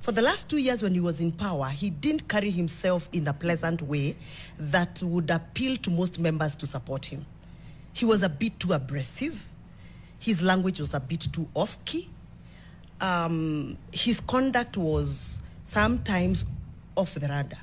for the last 2 years when he was in power, he didn't carry himself in a pleasant way that would appeal to most members to support him. He was a bit too aggressive. His language was a bit too off-key. His conduct was sometimes off the radar.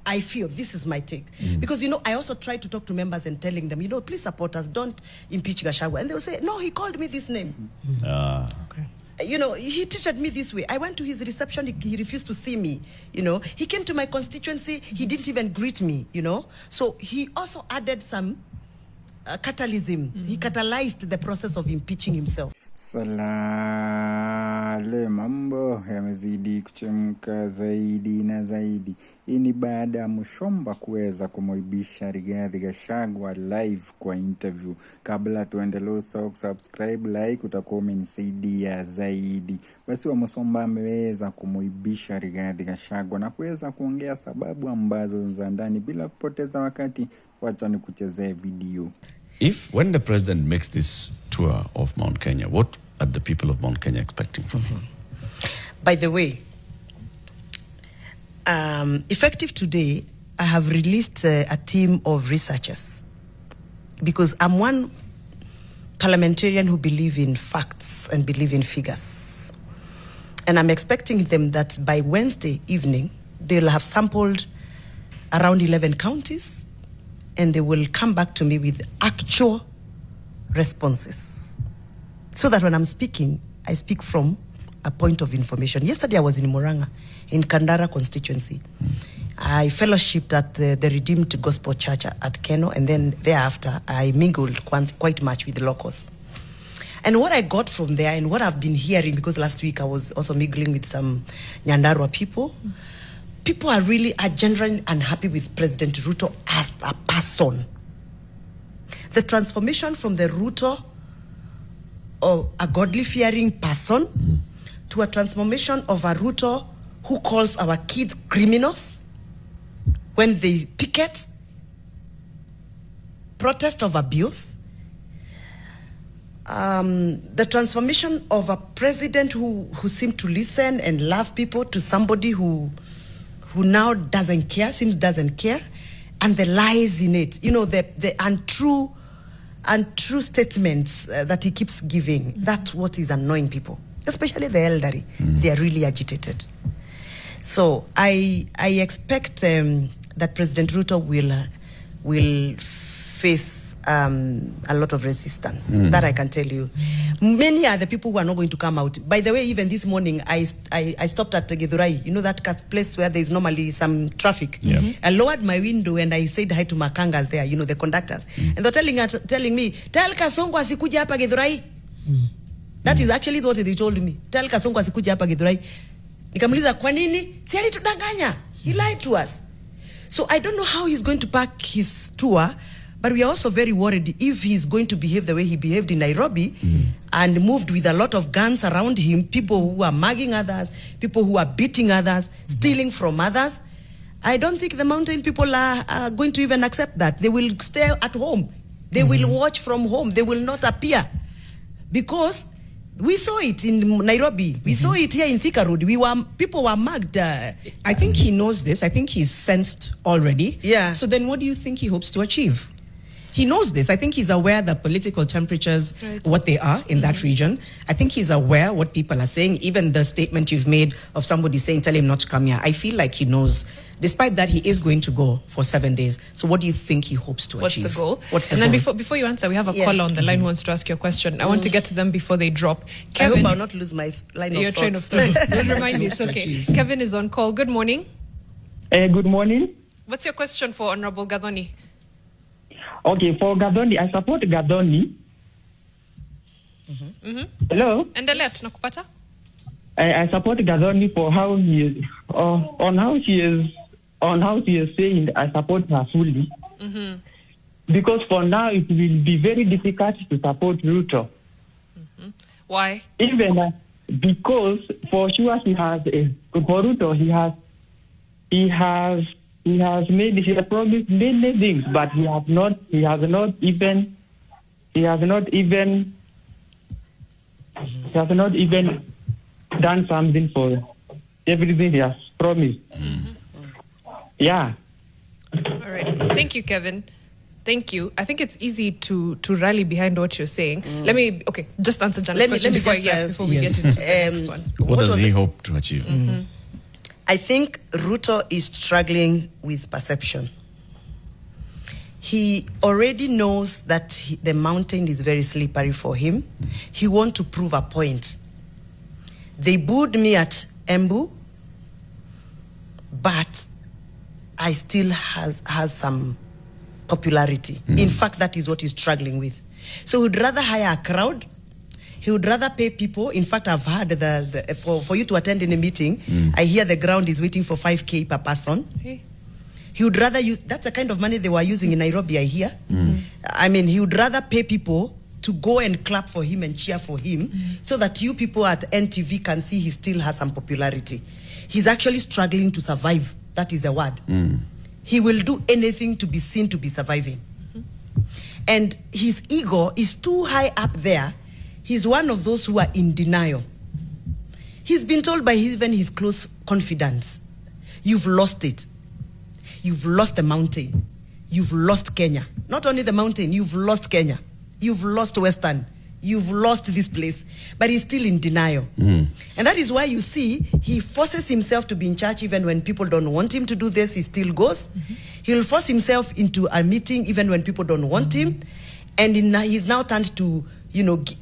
I feel, this is my take. Because, you know, I also try to talk to members and telling them, you know, please support us, don't impeach Gachagua. And they will say, no, he called me this name. Okay. You know, he treated me this way. I went to his reception, he refused to see me, you know. He came to my constituency, he didn't even greet me, you know. So he also added some catalysm. He catalyzed the process of impeaching himself. Salale mambo yamezidi kuchemka zaidi na zaidi. Hii ni baada ya Wamuchomba kuweza kumuibisha Rigathi Gachagua live kwa interview. Kabla tuendelee, subscribe, like, utakuwa umenisaidia zaidi. Basi Wamuchomba ameweza kumuibisha Rigathi Gachagua na kuweza kuongea sababu ambazo za ndani. Bila kupoteza wakati, wacha nikuchezee video. When the president makes this tour of Mount Kenya, what are the people of Mount Kenya expecting from him? By the way, effective today, I have released a team of researchers because I'm one parliamentarian who believe in facts and believe in figures. And I'm expecting them that by Wednesday evening, they'll have sampled around 11 counties and they will come back to me with actual responses. So that when I'm speaking, I speak from a point of information. Yesterday I was in Murang'a, in Kandara constituency. I fellowshipped at the Redeemed Gospel Church at Keno, and then thereafter I mingled quite much with the locals. And what I got from there and what I've been hearing, because last week I was also mingling with some Nyandarua people, people are genuinely unhappy with President Ruto as a person. The transformation from the Ruto of a godly-fearing person to a transformation of a Ruto who calls our kids criminals when they picket, protest of abuse. The transformation of a president who seemed to listen and love people to somebody who now doesn't care, and the lies in it, you know, the untrue statements that he keeps giving. That's what is annoying people, especially the elderly. They are really agitated. So I expect that President Ruto will face a lot of resistance. That I can tell you. Many are the people who are not going to come out. By the way, even this morning, I stopped at Githurai. You know that place where there is normally some traffic. I lowered my window and I said hi to Makangas there, you know, the conductors. And they're telling me, tell Kasongo asikuja hapa Githurai. That is actually what they told me. Tell Kasongo asikuja hapa Githurai. Nikamuliza kwa nini? Si alitudanganya. He lied to us. So I don't know how he's going to pack his tour. But we are also very worried if he's going to behave the way he behaved in Nairobi and moved with a lot of guns around him, people who are mugging others, people who are beating others, stealing from others. I don't think the mountain people are going to even accept that. They will stay at home. They will watch from home. They will not appear. Because we saw it in Nairobi. We saw it here in Thika Road. People were mugged. I think he knows this. I think he's sensed already. Yeah. So then what do you think he hopes to achieve? He knows this. I think he's aware the political temperatures, what they are in that region. I think he's aware what people are saying. Even the statement you've made of somebody saying, tell him not to come here. I feel like he knows. Despite that, he is going to go for 7 days. So what do you think he hopes to achieve? What's the goal? What's the goal? And then before you answer, we have a caller on the line who wants to ask you a question. I want to get to them before they drop. Kevin, I hope I'll not lose my line of thoughts. Train of thought. We'll remind you, it's okay. Kevin is on call. Good morning. Good morning. What's your question for Honorable Gathoni? Okay, for Gathoni, I support Gathoni. Hello? Endelea, tunakupata? I support Gathoni for how he is, on how she is saying I support her fully. Because for now it will be very difficult to support Ruto. Why? Even because for sure he has for Ruto he has promised many things, but he has not even done something for everything he has promised. Yeah. All right. Thank you, Kevin. Thank you. I think it's easy to rally behind what you're saying. Let me, just answer Janet's question before we get into the next one. What does he hope to achieve? I think Ruto is struggling with perception. He already knows that the mountain is very slippery for him. He wants to prove a point. They booed me at Embu, but I still has some popularity. In fact, that is what he's struggling with. So he'd rather hire a crowd. He would rather pay people. In fact, I've heard for you to attend in a meeting, I hear the ground is waiting for 5K per person. Okay. He would rather use, that's the kind of money they were using in Nairobi, I hear. I mean, he would rather pay people to go and clap for him and cheer for him so that you people at NTV can see he still has some popularity. He's actually struggling to survive. That is the word. He will do anything to be seen to be surviving. And his ego is too high up there. He's one of those who are in denial. He's been told by even his close confidants, you've lost it. You've lost the mountain. You've lost Kenya. Not only the mountain, you've lost Kenya. You've lost Western. You've lost this place. But he's still in denial. And that is why you see he forces himself to be in church even when people don't want him to do this, he still goes. He'll force himself into a meeting even when people don't want him. And he's now turned to,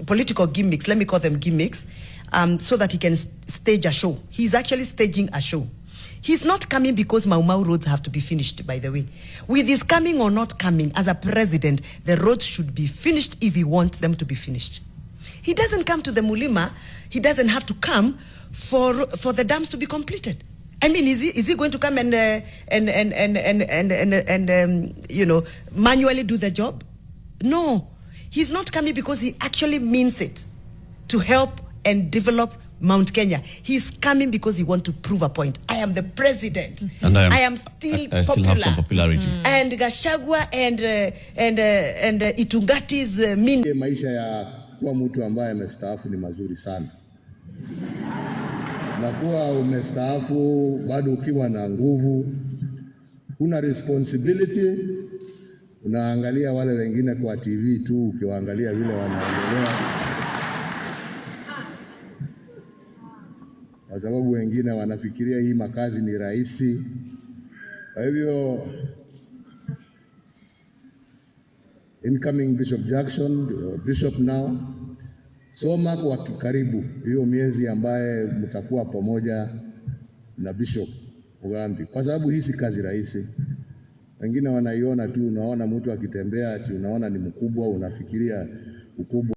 political gimmicks, let me call them gimmicks, so that he can stage a show. He's actually staging a show. He's not coming because Mau Mau roads have to be finished, by the way. With his coming or not coming, as a president, the roads should be finished if he wants them to be finished. He doesn't come to the Mulima, he doesn't have to come for the dams to be completed. I mean, is he going to come and manually do the job? No. He's not coming because he actually means it to help and develop Mount Kenya. He's coming because he wants to prove a point. I am the president. And I am still popular. I still have some popularity. And Gachagua and Itungati's maisha ya kuwa mtu ambaye amestaafu ni mazuri sana. Na kuwa umestaafu bado ukiwa na nguvu, kuna responsibility. Unaangalia wale wengine kwa TV tu, ukiwaangalia vile wanaendelea. Kwa sababu wengine wanafikiria hii makazi ni rahisi. Kwa hivyo incoming Bishop Jackson, Bishop now, soma kwa karibu hiyo miezi ambaye mtakuwa pamoja na Bishop Mugambi, kwa sababu hii si kazi rahisi. Wengine wanaiona tu, unaona mtu akitembea ati unaona ni mkubwa, unafikiria ukubwa.